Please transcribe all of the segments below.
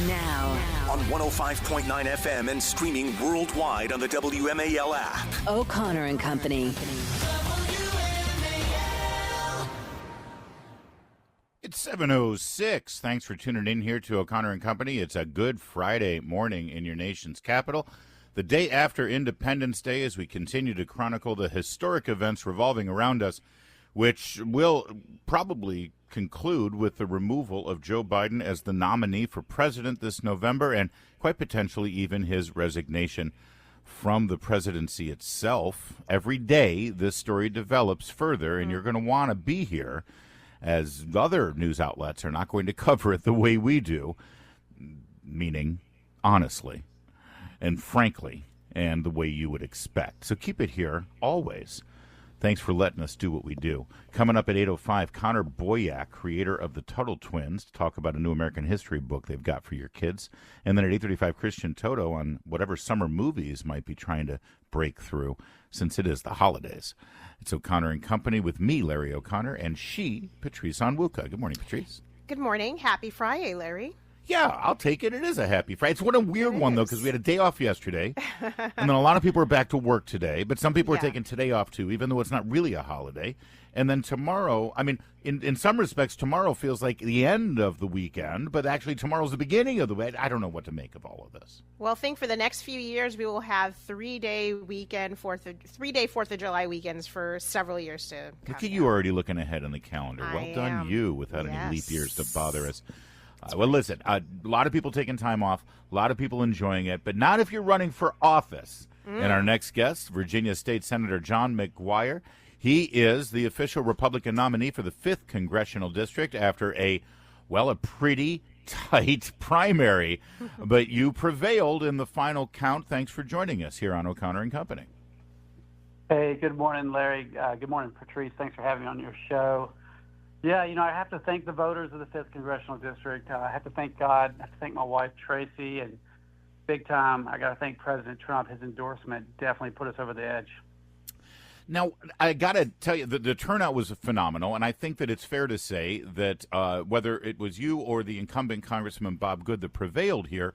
Now. On 105.9 FM and streaming worldwide on the WMAL app. O'Connor and Company. It's 7:06. Thanks for tuning in here to O'Connor and Company. It's a good Friday morning in your nation's capital. The day after Independence Day, as we continue to chronicle the historic events revolving around us, which will probably conclude with the removal of Joe Biden as the nominee for president this November, and quite potentially even his resignation from the presidency itself. Every day, this story develops further, and you're going to want to be here, as other news outlets are not going to cover it the way we do, meaning honestly and frankly and the way you would expect. So keep it here always. Thanks for letting us do what we do. Coming up at 8:05, Connor Boyack, creator of the Tuttle Twins, to talk about a new American history book they've got for your kids. And then at 8:35, Christian Toto on whatever summer movies might be trying to break through, since it is the holidays. It's O'Connor and Company with me, Larry O'Connor, and she, Patrice Onwuka. Good morning, Patrice. Good morning. Happy Friday, Larry. Yeah, I'll take it. It is a happy Friday. It's what a weird one, though, because we had a day off yesterday, and then a lot of people are back to work today, but some people are taking today off, too, even though it's not really a holiday. And then tomorrow, I mean, in some respects, tomorrow feels like the end of the weekend, but actually tomorrow's the beginning of the weekend. I don't know what to make of all of this. Well, I think for the next few years, we will have 3-day 4th of July weekends for several years to come. Look at you already looking ahead in the calendar. Well done, you, without any leap years to bother us. Well, listen, a lot of people taking time off, a lot of people enjoying it, but not if you're running for office. And our next guest, Virginia State Senator John McGuire. He is the official Republican nominee for the 5th Congressional District after a pretty tight primary. But you prevailed in the final count. Thanks for joining us here on O'Connor and Company. Hey, good morning, Larry. Good morning, Patrice. Thanks for having me on your show. Yeah, I have to thank the voters of the 5th Congressional District. I have to thank God. I have to thank my wife, Tracy, and big time, I got to thank President Trump. His endorsement definitely put us over the edge. Now, I got to tell you, the turnout was phenomenal, and I think that it's fair to say that whether it was you or the incumbent Congressman Bob Good that prevailed here,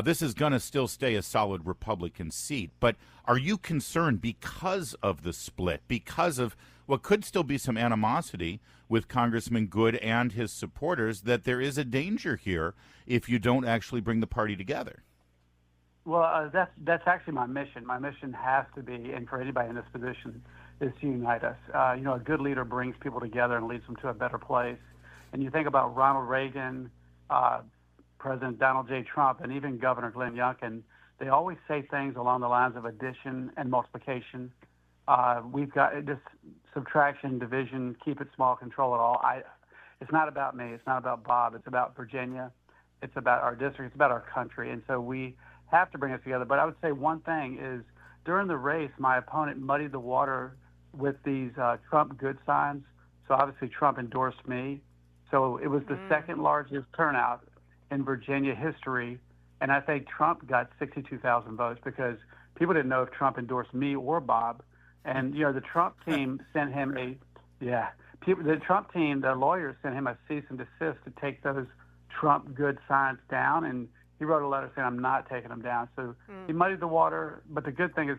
this is going to still stay a solid Republican seat. But are you concerned because of the split, because of what could still be some animosity with Congressman Good and his supporters, that there is a danger here if you don't actually bring the party together? Well, that's actually my mission. My mission has to be, and for anybody in this position, is to unite us. A good leader brings people together and leads them to a better place. And you think about Ronald Reagan, President Donald J. Trump, and even Governor Glenn Youngkin, they always say things along the lines of addition and multiplication. We've got this subtraction, division, keep it small, control it all. It's not about me. It's not about Bob. It's about Virginia. It's about our district. It's about our country. And so we have to bring us together. But I would say one thing is during the race, my opponent muddied the water with these Trump good signs. So obviously Trump endorsed me. So it was the second largest turnout in Virginia history. And I think Trump got 62,000 votes because people didn't know if Trump endorsed me or Bob. And, the Trump team sent him the Trump team, the lawyers sent him a cease and desist to take those Trump good signs down. And he wrote a letter saying, I'm not taking them down. So he muddied the water. But the good thing is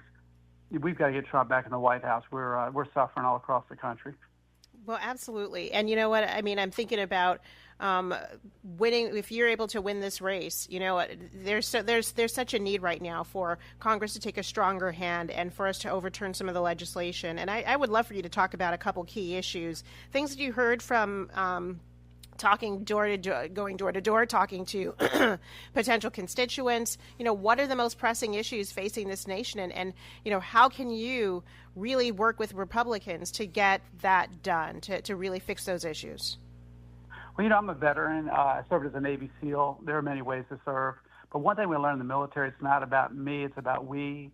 we've got to get Trump back in the White House. We're suffering all across the country. Well, absolutely. And you know what? I mean, I'm thinking about winning. If you're able to win this race, there's such a need right now for Congress to take a stronger hand and for us to overturn some of the legislation. And I would love for you to talk about a couple key issues, things that you heard from talking going door to door, talking to potential constituents. What are the most pressing issues facing this nation, and how can you really work with Republicans to get that done, to really fix those issues? Well, I'm a veteran. I served as a Navy SEAL. There are many ways to serve. But one thing we learned in the military, it's not about me, it's about we.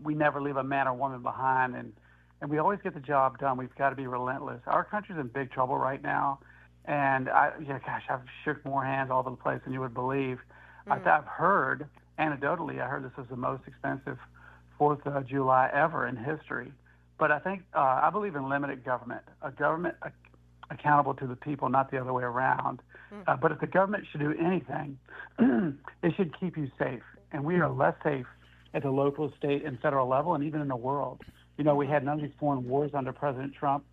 We never leave a man or woman behind, and we always get the job done. We've got to be relentless. Our country's in big trouble right now. And I've shook more hands all over the place than you would believe. I've heard, anecdotally, this was the most expensive 4th of July ever in history. But I think, I believe in limited government, a government accountable to the people, not the other way around. But if the government should do anything, it should keep you safe. And we are less safe at the local, state, and federal level, and even in the world. We had none of these foreign wars under President Trump.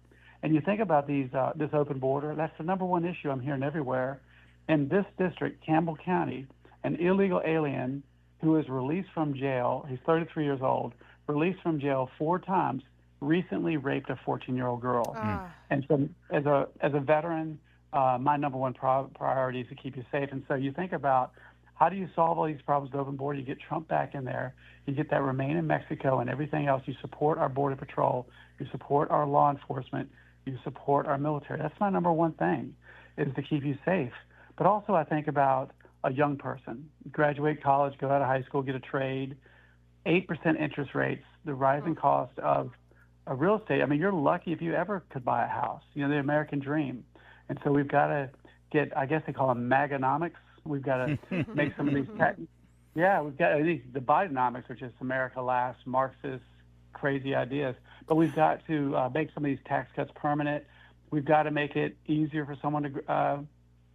And you think about this open border, that's the number one issue I'm hearing everywhere. In this district, Campbell County, an illegal alien who is released from jail, he's 33 years old, released from jail 4 times, recently raped a 14-year-old girl. And so as a veteran, my number one priority is to keep you safe. And so you think about, how do you solve all these problems with open border? You get Trump back in there. You get that remain in Mexico and everything else. You support our Border Patrol. You support our law enforcement. You support our military. That's my number one thing, is to keep you safe. But also I think about a young person. Graduate college, go out of high school, get a trade, 8% interest rates, the rising cost of real estate. I mean, you're lucky if you ever could buy a house, the American dream. And so we've got to get, I guess they call them Maganomics. We've got to make some of these we've got the Bidenomics, which is America last, Marxist, crazy ideas. But we've got to make some of these tax cuts permanent. We've got to make it easier for someone to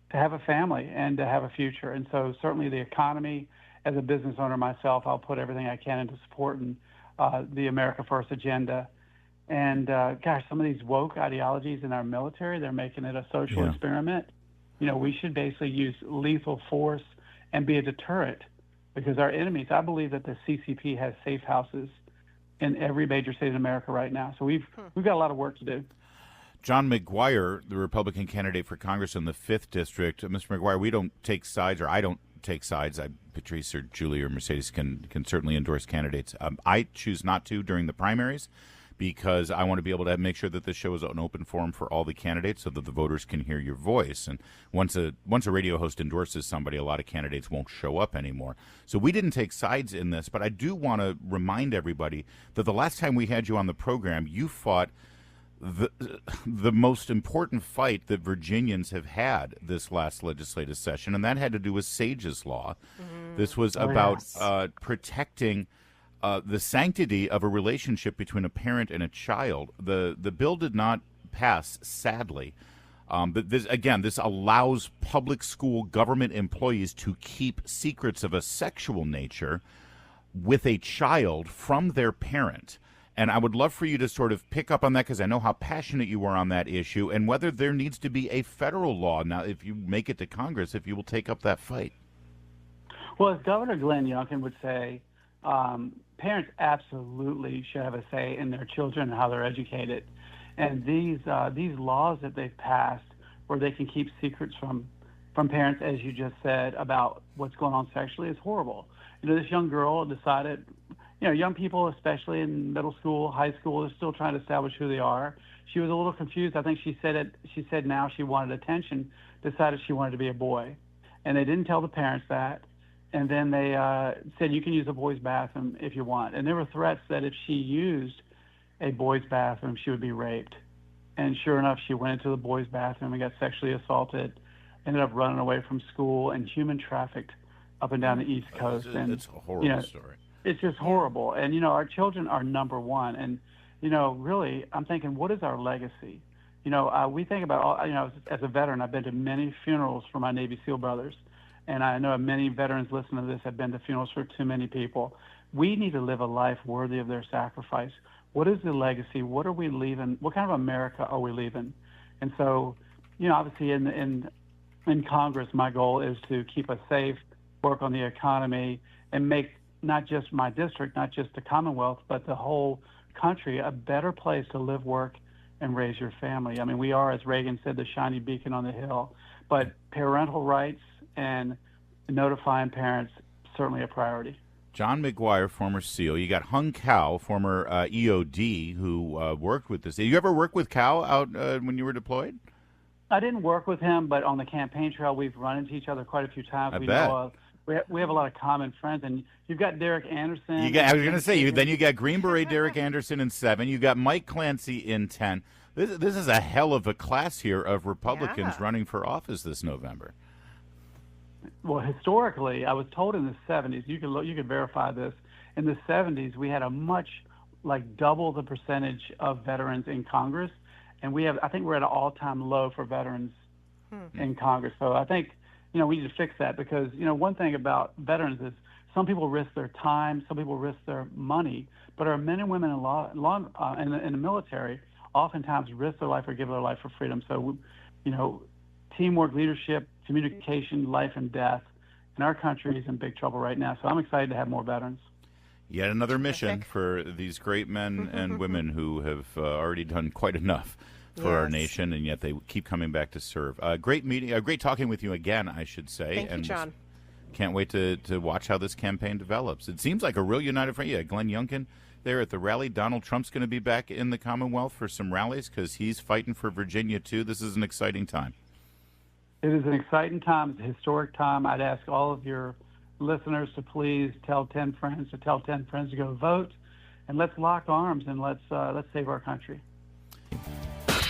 have a family and to have a future. And so certainly the economy, as a business owner myself, I'll put everything I can into supporting the America First agenda. And some of these woke ideologies in our military, they're making it a social experiment. We should basically use lethal force and be a deterrent, because our enemies, I believe that the CCP has safe houses in every major state in America right now. So we've got a lot of work to do. John McGuire, the Republican candidate for Congress in the 5th District. Mr. McGuire, we don't take sides, or I don't take sides. Patrice or Julie or Mercedes can certainly endorse candidates. I choose not to during the primaries, because I want to be able to make sure that this show is an open forum for all the candidates so that the voters can hear your voice. And once a radio host endorses somebody, a lot of candidates won't show up anymore. So we didn't take sides in this, but I do want to remind everybody that the last time we had you on the program, you fought the most important fight that Virginians have had this last legislative session, and that had to do with Sage's Law. This was about protecting the sanctity of a relationship between a parent and a child. The bill did not pass, sadly. But this allows public school government employees to keep secrets of a sexual nature with a child from their parent. And I would love for you to sort of pick up on that, because I know how passionate you are on that issue, and whether there needs to be a federal law now, if you make it to Congress, if you will take up that fight. Well, as Governor Glenn Youngkin would say, parents absolutely should have a say in their children and how they're educated. And these laws that they've passed, where they can keep secrets from parents, as you just said, about what's going on sexually, is horrible. This young girl decided, young people, especially in middle school, high school, are still trying to establish who they are. She was a little confused. I think she said now she wanted attention, decided she wanted to be a boy. And they didn't tell the parents that. And then they said, you can use a boys' bathroom if you want. And there were threats that if she used a boys' bathroom, she would be raped. And sure enough, she went into the boys' bathroom and got sexually assaulted, ended up running away from school, and human trafficked up and down the East Coast. It's a horrible story. It's just horrible. And, our children are number one. And, really, I'm thinking, what is our legacy? We think about, as a veteran, I've been to many funerals for my Navy SEAL brothers. And I know many veterans listening to this have been to funerals for too many people. We need to live a life worthy of their sacrifice. What is the legacy? What are we leaving? What kind of America are we leaving? And so, obviously in Congress, my goal is to keep us safe, work on the economy, and make not just my district, not just the Commonwealth, but the whole country a better place to live, work, and raise your family. I mean, we are, as Reagan said, the shiny beacon on the hill. But parental rights and notifying parents, certainly a priority. John McGuire, former SEAL. You got Hung Cao, former EOD, who worked with this. Did you ever work with Cao out when you were deployed? I didn't work with him, but on the campaign trail, we've run into each other quite a few times. I bet. We have a lot of common friends, and you've got Derek Anderson. I was going to say, then you got Green Beret Derek Anderson in 7. You got Mike Clancy in 10. This is a hell of a class here of Republicans running for office this November. Well, historically, I was told in the 70s, you can verify this, in the 70s we had a much, double the percentage of veterans in Congress, and I think we're at an all-time low for veterans in Congress. So I think, we need to fix that because, one thing about veterans is some people risk their time, some people risk their money, but our men and women in the military oftentimes risk their life or give their life for freedom. So, teamwork, leadership, communication, life and death. And our country is in big trouble right now. So I'm excited to have more veterans. Yet another mission for these great men and women who have already done quite enough for our nation, and yet they keep coming back to serve. Great meeting, great talking with you again, I should say. Thank you, John. Can't wait to watch how this campaign develops. It seems like a real united front. Yeah, Glenn Youngkin there at the rally. Donald Trump's going to be back in the Commonwealth for some rallies because he's fighting for Virginia, too. This is an exciting time. It is an exciting time. It's a historic time. I'd ask all of your listeners to please tell 10 friends to go vote, and let's lock arms and let's save our country.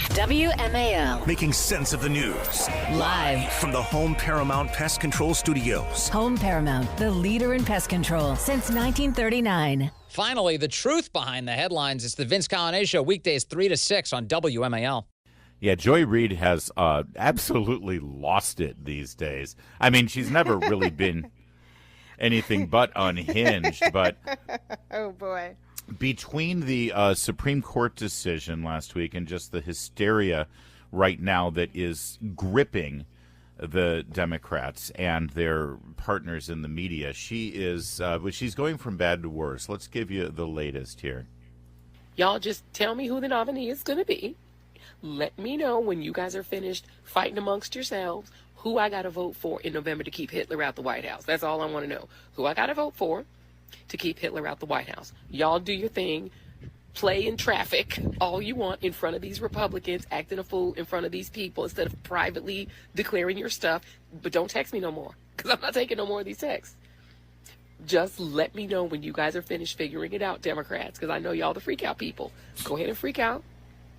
WMAL. Making sense of the news. Live from the Home Paramount Pest Control Studios. Home Paramount, the leader in pest control since 1939. Finally, the truth behind the headlines. It's the Vince Colonnese Show, weekdays 3 to 6 on WMAL. Yeah, Joy Reid has absolutely lost it these days. I mean, she's never really been anything but unhinged. But oh, boy. Between the Supreme Court decision last week and just the hysteria right now that is gripping the Democrats and their partners in the media, she's going from bad to worse. Let's give you the latest here. Y'all just tell me who the nominee is going to be. Let me know when you guys are finished fighting amongst yourselves who I got to vote for in November to keep Hitler out the White House. That's all I want to know. Who I got to vote for to keep Hitler out the White House. Y'all do your thing. Play in traffic all you want in front of these Republicans, acting a fool in front of these people instead of privately declaring your stuff. But don't text me no more because I'm not taking no more of these texts. Just let me know when you guys are finished figuring it out, Democrats, because I know y'all the freak out people. Go ahead and freak out.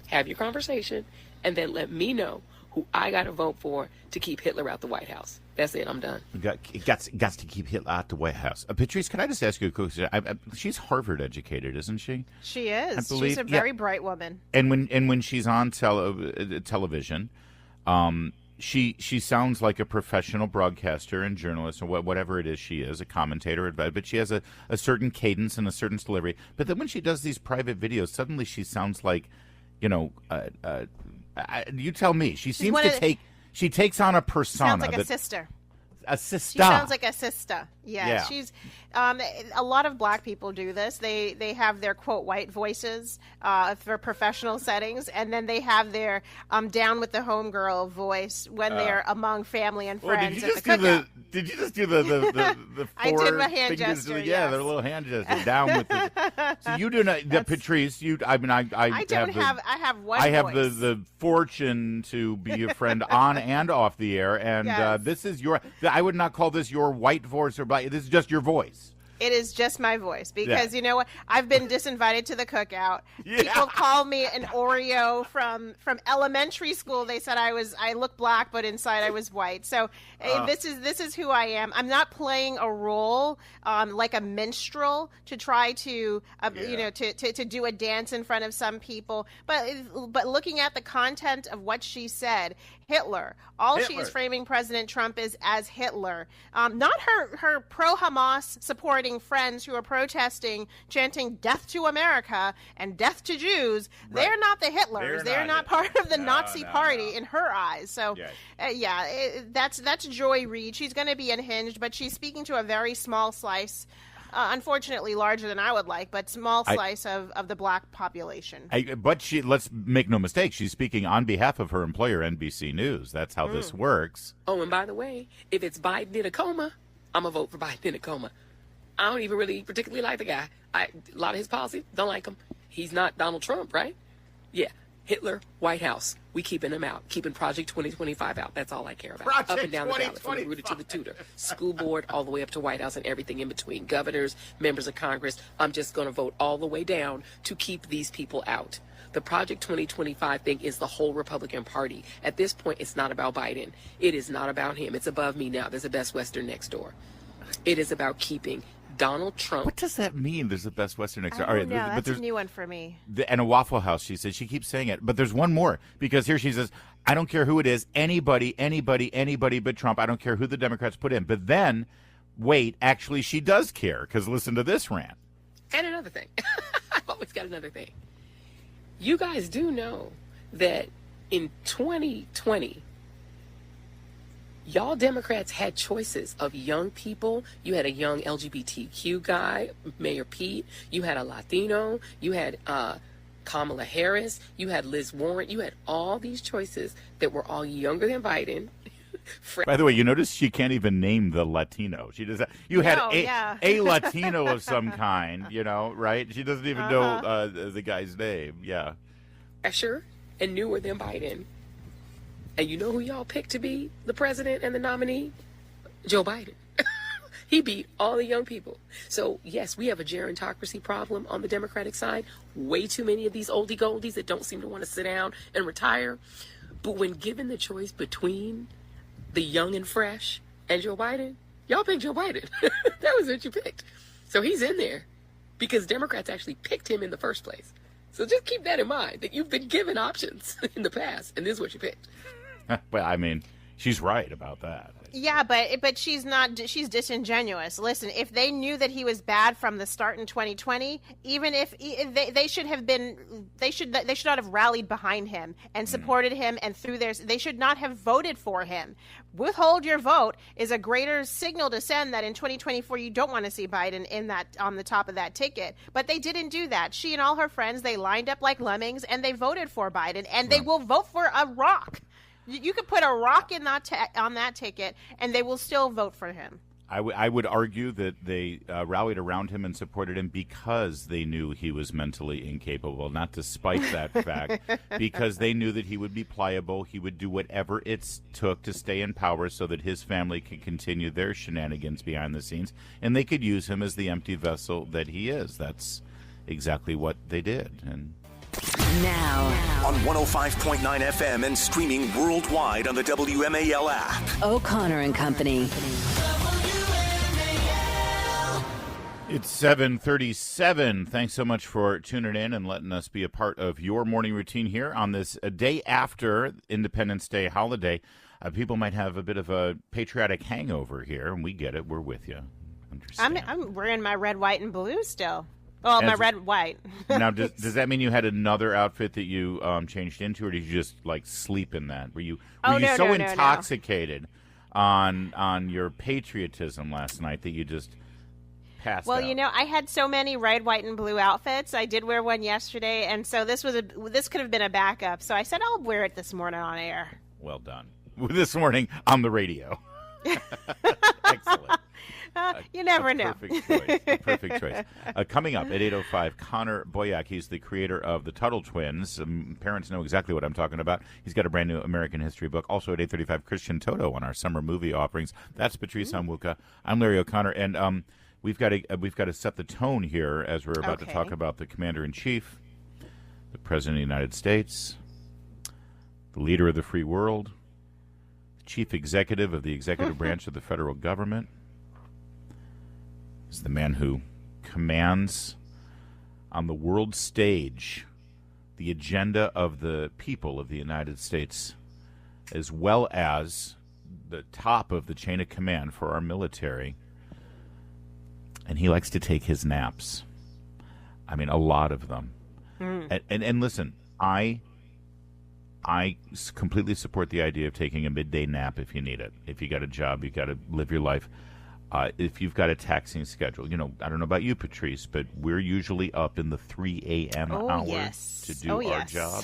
Have your conversation, and then let me know who I got to vote for to keep Hitler out the White House. That's it. I'm done. Got to keep Hitler out the White House. Patrice, can I just ask you a question? She's Harvard educated, isn't she? She is. Believe, she's a very bright woman. And when she's on television, she sounds like a professional broadcaster and journalist or whatever it is she is, a commentator. But she has a certain cadence and a certain delivery. But then when she does these private videos, suddenly she sounds like, you tell me. She seems to take. She takes on a persona. Sounds like a sister. A sister. She sounds like a sister. Yeah. She's. A lot of black people do this. They have their quote white voices for professional settings, and then they have their down with the homegirl voice when they're among family and friends at the cookout. Did you just do the four I did my hand fingers? gesture. Yeah, yes. their little hand gesture down with the. So you do not, Patrice. I have one. I have voice. the fortune to be a friend on and off the air, and yes. This is your. I would not call this your white voice or black. This is just your voice. It is just my voice because you know what? I've been disinvited to the cookout. Yeah. People call me an Oreo from elementary school. They said I look black, but inside I was white. So this is who I am. I'm not playing a role like a minstrel to try to to do a dance in front of some people. But looking at the content of what she said, Hitler. She is framing President Trump as Hitler, not her pro-Hamas supporting friends who are protesting, chanting "Death to America" and "Death to Jews." Right. They're not the Hitlers. They're not part of the Nazi Party in her eyes. So, that's Joy Reid. She's going to be unhinged, but she's speaking to a very small slice. Unfortunately, larger than I would like, but small slice of the black population. But let's make no mistake, she's speaking on behalf of her employer, NBC News. That's how this works. Oh, and by the way, if it's Biden in a coma, I'm going to vote for Biden in a coma. I don't even really particularly like the guy. A lot of his policies, don't like him. He's not Donald Trump, right? Yeah. Hitler, White House. We keeping him out. Keeping Project 2025 out. That's all I care about. Up and down the ballot, from the rooter to the tutor. School board, all the way up to White House and everything in between. Governors, members of Congress. I'm just going to vote all the way down to keep these people out. The Project 2025 thing is the whole Republican Party. At this point, it's not about Biden. It is not about him. It's above me now. There's a Best Western next door. It is about keeping Donald Trump. What does that mean? There's the Best Western next door. Oh, All right, no, but that's there's a new one for me. and a Waffle House. She says she keeps saying it, but there's one more because here she says, "I don't care who it is, anybody but Trump. I don't care who the Democrats put in." But then, wait, actually, she does care because listen to this rant. And another thing, I've always got another thing. You guys do know that in 2020. Y'all Democrats had choices of young people. You had a young LGBTQ guy, Mayor Pete. You had a Latino. You had Kamala Harris. You had Liz Warren. You had all these choices that were all younger than Biden. By the way, you notice she can't even name the Latino. She does. You had a Latino of some kind, right? She doesn't even know the guy's name. Yeah. Fresher and newer than Biden. And you know who y'all picked to be the president and the nominee? Joe Biden. He beat all the young people. So, yes, we have a gerontocracy problem on the Democratic side. Way too many of these oldie goldies that don't seem to want to sit down and retire. But when given the choice between the young and fresh and Joe Biden, y'all picked Joe Biden. That was what you picked. So he's in there because Democrats actually picked him in the first place. So just keep that in mind, that you've been given options in the past, and this is what you picked. Well, I mean, she's right about that. Yeah, but she's not. She's disingenuous. Listen, if they knew that he was bad from the start in 2020, even if they should have been, they should not have rallied behind him and supported him, and through theirs, they should not have voted for him. Withhold your vote is a greater signal to send that in 2024 you don't want to see Biden in that on the top of that ticket. But they didn't do that. She and all her friends, they lined up like lemmings and they voted for Biden, and they will vote for a rock. You could put a rock in that on that ticket, and they will still vote for him. I would argue that they rallied around him and supported him because they knew he was mentally incapable, not despite that fact, because they knew that he would be pliable. He would do whatever it took to stay in power so that his family could continue their shenanigans behind the scenes, and they could use him as the empty vessel that he is. That's exactly what they did. And Now, on 105.9 FM and streaming worldwide on the WMAL app. O'Connor and Company. It's 7:37. Thanks so much for tuning in and letting us be a part of your morning routine here on this day after Independence Day holiday. People might have a bit of a patriotic hangover here, and we get it. We're with you. I'm wearing my red, white, and blue still. Oh, my red, white. Now, does that mean you had another outfit that you changed into, or did you just sleep in that? Were you so intoxicated on your patriotism last night that you just passed out? Well, I had so many red, white, and blue outfits. I did wear one yesterday, and so this could have been a backup. So I said I'll wear it this morning on air. Well done. This morning on the radio. Excellent. You never know. Perfect choice. Coming up at 8:05, Connor Boyack. He's the creator of the Tuttle Twins. Parents know exactly what I'm talking about. He's got a brand new American history book. Also at 8:35, Christian Toto on our summer movie offerings. That's Patrice Onwuka. I'm Larry O'Connor, and we've got to set the tone here as we're about to talk about the Commander-in-Chief, the President of the United States, the leader of the free world, the Chief Executive of the executive branch of the federal government. Is the man who commands on the world stage the agenda of the people of the United States, as well as the top of the chain of command for our military. And he likes to take his naps. I mean, a lot of them. And listen, I completely support the idea of taking a midday nap if you need it. If you got a job, you got to live your life. If you've got a taxing schedule, I don't know about you, Patrice, but we're usually up in the 3 a.m. hour to do our job.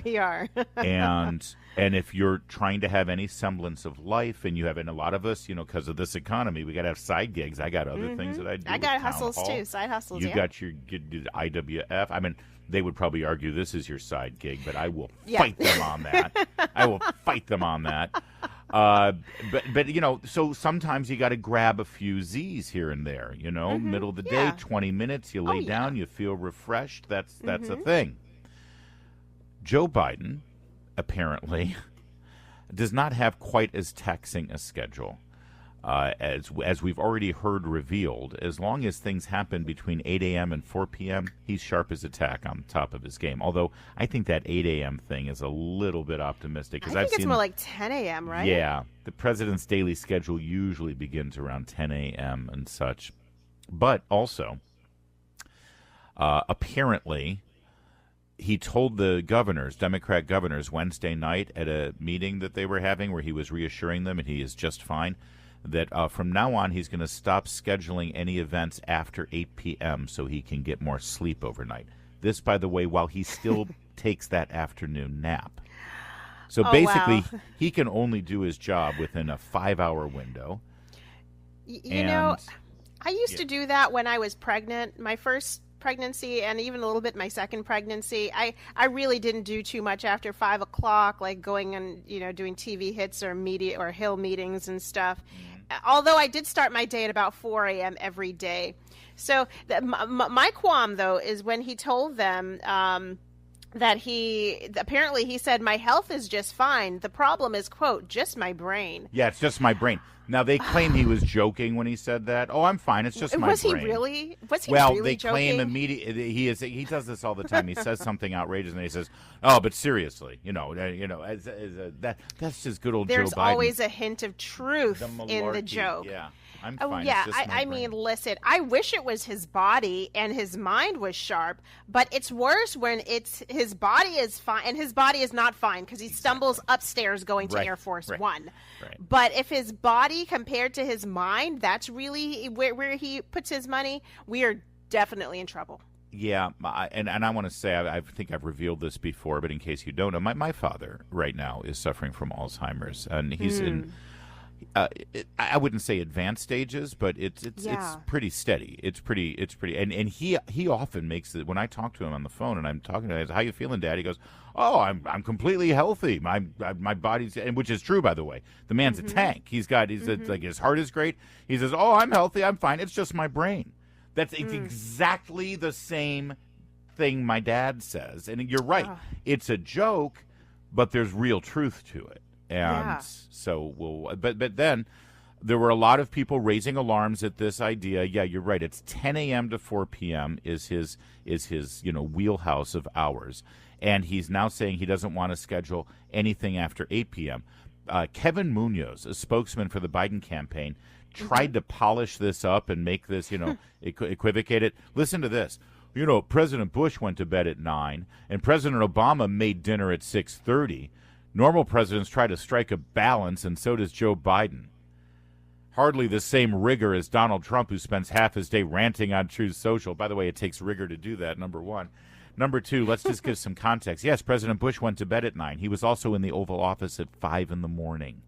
We are. and if you're trying to have any semblance of life, and and a lot of us, because of this economy, we got to have side gigs. I got other things that I do. I got hustles too, side hustles. You got your IWF. I mean, they would probably argue this is your side gig, but I will fight them on that. I will fight them on that. But so sometimes you got to grab a few Z's here and there, middle of the day, 20 minutes, you lay down, you feel refreshed. That's a thing. Joe Biden apparently does not have quite as taxing a schedule. As we've already heard revealed, as long as things happen between 8 a.m. and 4 p.m., he's sharp as a tack on top of his game. Although I think that 8 a.m. thing is a little bit optimistic. I think it's more like 10 a.m., right? Yeah. The president's daily schedule usually begins around 10 a.m. and such. But also, apparently, he told the governors, Democrat governors, Wednesday night at a meeting that they were having where he was reassuring them and he is just fine, that from now on he's going to stop scheduling any events after 8 p.m. so he can get more sleep overnight. This, by the way, while he still takes that afternoon nap. So basically, wow. He can only do his job within a 5-hour window. You know, I used to do that when I was pregnant. My first pregnancy and even a little bit my second pregnancy, I really didn't do too much after 5 o'clock, like going and, doing TV hits or media or Hill meetings and stuff. Although I did start my day at about 4 a.m. every day. So my qualm, though, is when he told them that he said, my health is just fine. The problem is, quote, just my brain. Yeah, it's just my brain. Now, they claim he was joking when he said that. Oh, I'm fine. It's just my brain. Was he really? Well, they joking? claim immediately. He does this all the time. He says something outrageous, and he says, "Oh, but seriously, that's just good old Joe Biden." There's always a hint of truth in the joke. Yeah, I'm fine. Oh, yeah. I mean, listen, I wish it was his body and his mind was sharp, but it's worse when it's his body is fine and his body is not fine because he stumbles upstairs going to Air Force One. Right. But if his body compared to his mind, that's really where he puts his money, we are definitely in trouble. Yeah, and I want to say, I think I've revealed this before, but in case you don't know, my father right now is suffering from Alzheimer's, and he's in, I wouldn't say advanced stages, but it's pretty steady. It's pretty, and he often makes it, when I talk to him on the phone and I'm talking to him, how you feeling, Dad? He goes, oh, I'm completely healthy. My body's, and which is true, by the way. The man's a tank. He's like, his heart is great. He says, oh, I'm healthy. I'm fine. It's just my brain. It's exactly the same thing my dad says. And you're right. It's a joke, but there's real truth to it. And so but then there were a lot of people raising alarms at this idea. Yeah, you're right. It's 10 a.m. to 4 p.m. is his wheelhouse of hours. And he's now saying he doesn't want to schedule anything after 8 p.m. Kevin Munoz, a spokesman for the Biden campaign, tried to polish this up and make this, equivocate it. Listen to this. President Bush went to bed at 9, and President Obama made dinner at 6:30. Normal presidents try to strike a balance, and so does Joe Biden. Hardly the same rigor as Donald Trump, who spends half his day ranting on Truth Social. By the way, it takes rigor to do that, number one. Number two, let's just give some context. Yes, President Bush went to bed at 9. He was also in the Oval Office at 5 in the morning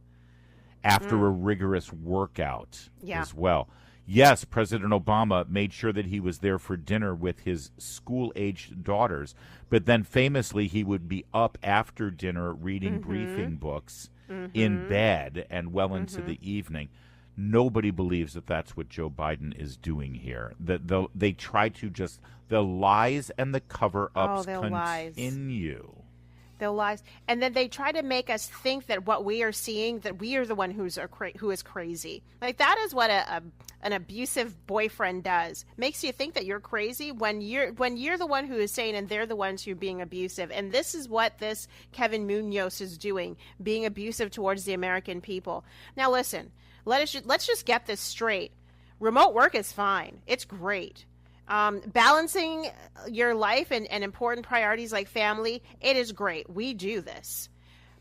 after a rigorous workout as well. Yes, President Obama made sure that he was there for dinner with his school-aged daughters, but then famously he would be up after dinner reading briefing books in bed and well into the evening. Nobody believes that that's what Joe Biden is doing here. That they try to just, the lies and the cover-ups continue. Their lies. And then they try to make us think that what we are seeing, that we are the one who is crazy. Like, that is what an abusive boyfriend does. Makes you think that you're crazy when you're the one who is sane and they're the ones who are being abusive. And this is what this Kevin Munoz is doing, being abusive towards the American people. Now, listen, let's just get this straight. Remote work is fine. It's great. Balancing your life and important priorities like family, it is great. We do this.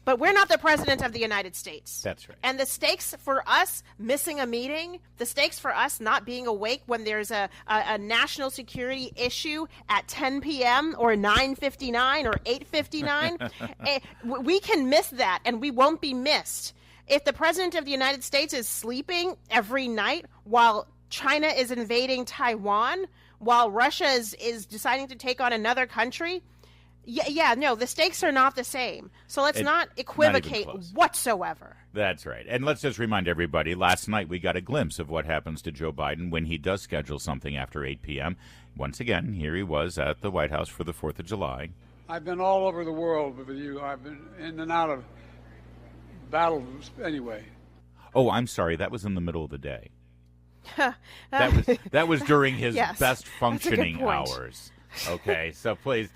But we're not the president of the United States. That's right. And the stakes for us missing a meeting, the stakes for us not being awake when there's a national security issue at 10 p.m. or 9:59 or 8:59, we can miss that and we won't be missed. If the president of the United States is sleeping every night while China is invading Taiwan, while Russia is deciding to take on another country, no, the stakes are not the same. So let's not equivocate whatsoever. That's right. And let's just remind everybody, last night we got a glimpse of what happens to Joe Biden when he does schedule something after 8 p.m. Once again, here he was at the White House for the 4th of July. I've been all over the world with you. I've been in and out of battles anyway. Oh, I'm sorry. That was in the middle of the day. that was during his Yes, best functioning point. hours. Okay, so please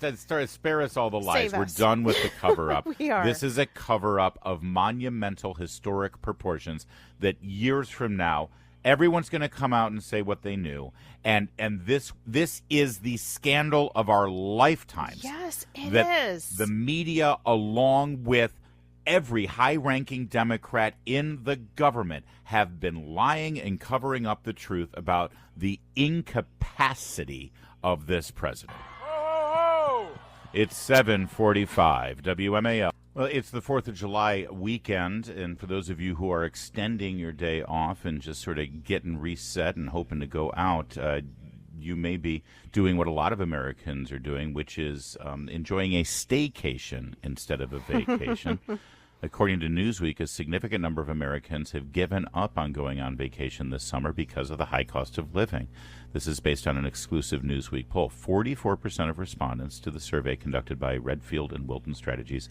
spare us all the lies. Save We're us. done with the cover-up. We are. This is a cover-up of monumental historic proportions that years from now, everyone's going to come out and say what they knew. And this is the scandal of our lifetimes. Yes, it that is. The media, along with every high-ranking Democrat in the government, have been lying and covering up the truth about the incapacity of this president. It's 7:45 WMAL. Well, it's the 4th of July weekend, and for those of you who are extending your day off and just sort of getting reset and hoping to go out, you may be doing what a lot of Americans are doing, which is enjoying a staycation instead of a vacation. According to Newsweek, a significant number of Americans have given up on going on vacation this summer because of the high cost of living. This is based on an exclusive Newsweek poll. 44% of respondents to the survey conducted by Redfield and Wilton Strategies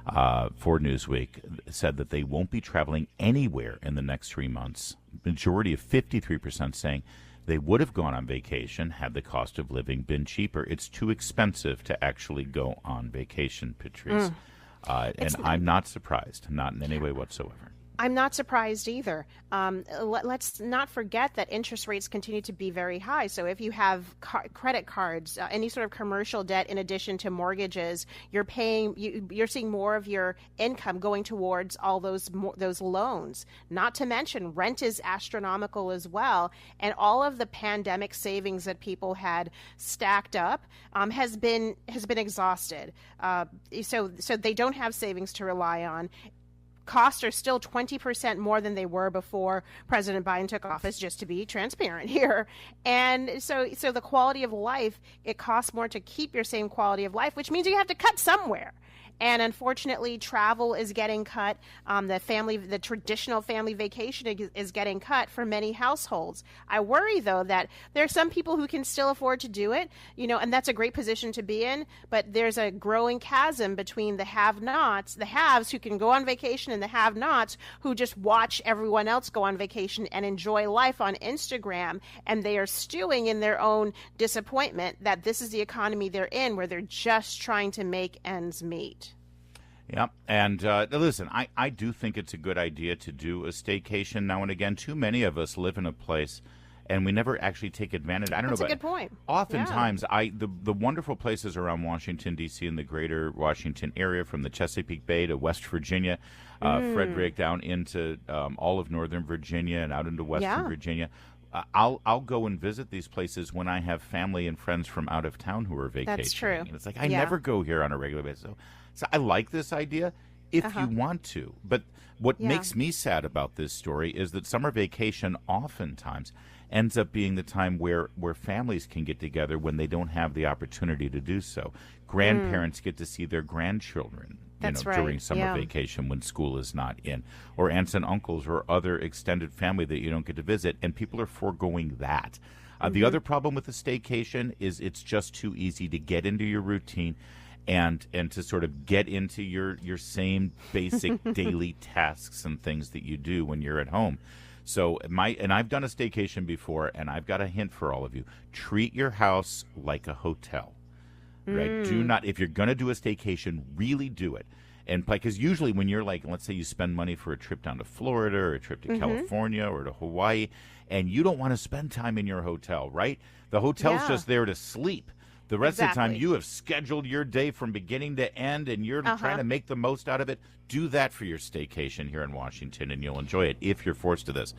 for Newsweek said that they won't be traveling anywhere in the next 3 months. Majority of 53% saying they would have gone on vacation had the cost of living been cheaper. It's too expensive to actually go on vacation, Patrice. And I'm not surprised, not in any way whatsoever. I'm not surprised either. Let's not forget that interest rates continue to be very high. So if you have credit cards, any sort of commercial debt in addition to mortgages, you're seeing more of your income going towards all those loans. Not to mention rent is astronomical as well, and all of the pandemic savings that people had stacked up has been exhausted. So they don't have savings to rely on. Costs are still 20% more than they were before President Biden took office, just to be transparent here. And so the quality of life, it costs more to keep your same quality of life, which means you have to cut somewhere. And unfortunately, travel is getting cut. The traditional family vacation is getting cut for many households. I worry, though, that there are some people who can still afford to do it, and that's a great position to be in. But there's a growing chasm between the have-nots, the haves who can go on vacation, and the have-nots who just watch everyone else go on vacation and enjoy life on Instagram. And they are stewing in their own disappointment that this is the economy they're in, where they're just trying to make ends meet. Yeah, and listen, I do think it's a good idea to do a staycation now and again. Too many of us live in a place, and we never actually take advantage. I don't know. That's a good point. Oftentimes, the wonderful places around Washington, D.C. and the greater Washington area, from the Chesapeake Bay to West Virginia, Frederick down into all of Northern Virginia and out into Western Virginia. I'll go and visit these places when I have family and friends from out of town who are vacationing. That's true. And it's like I never go here on a regular basis. So I like this idea if you want to. But what makes me sad about this story is that summer vacation oftentimes ends up being the time where families can get together when they don't have the opportunity to do so. Grandparents get to see their grandchildren during summer vacation when school is not in, or aunts and uncles or other extended family that you don't get to visit, and people are foregoing that. The other problem with the staycation is it's just too easy to get into your routine and to sort of get into your same basic daily tasks and things that you do when you're at home. So I've done a staycation before, and I've got a hint for all of you. Treat your house like a hotel. Right? Do not, if you're going to do a staycation, really do it. And because usually when you're like, let's say you spend money for a trip down to Florida or a trip to California or to Hawaii, and you don't want to spend time in your hotel, right? The hotel's just there to sleep. The rest of the time you have scheduled your day from beginning to end, and you're trying to make the most out of it. Do that for your staycation here in Washington, and you'll enjoy it if you're forced to this.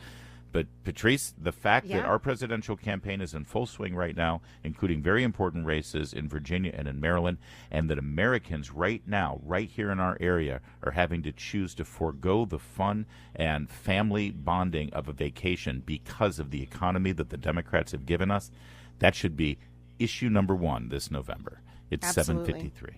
But, Patrice, the fact that our presidential campaign is in full swing right now, including very important races in Virginia and in Maryland, and that Americans right now, right here in our area, are having to choose to forego the fun and family bonding of a vacation because of the economy that the Democrats have given us, that should be issue number one this November. It's 7:53.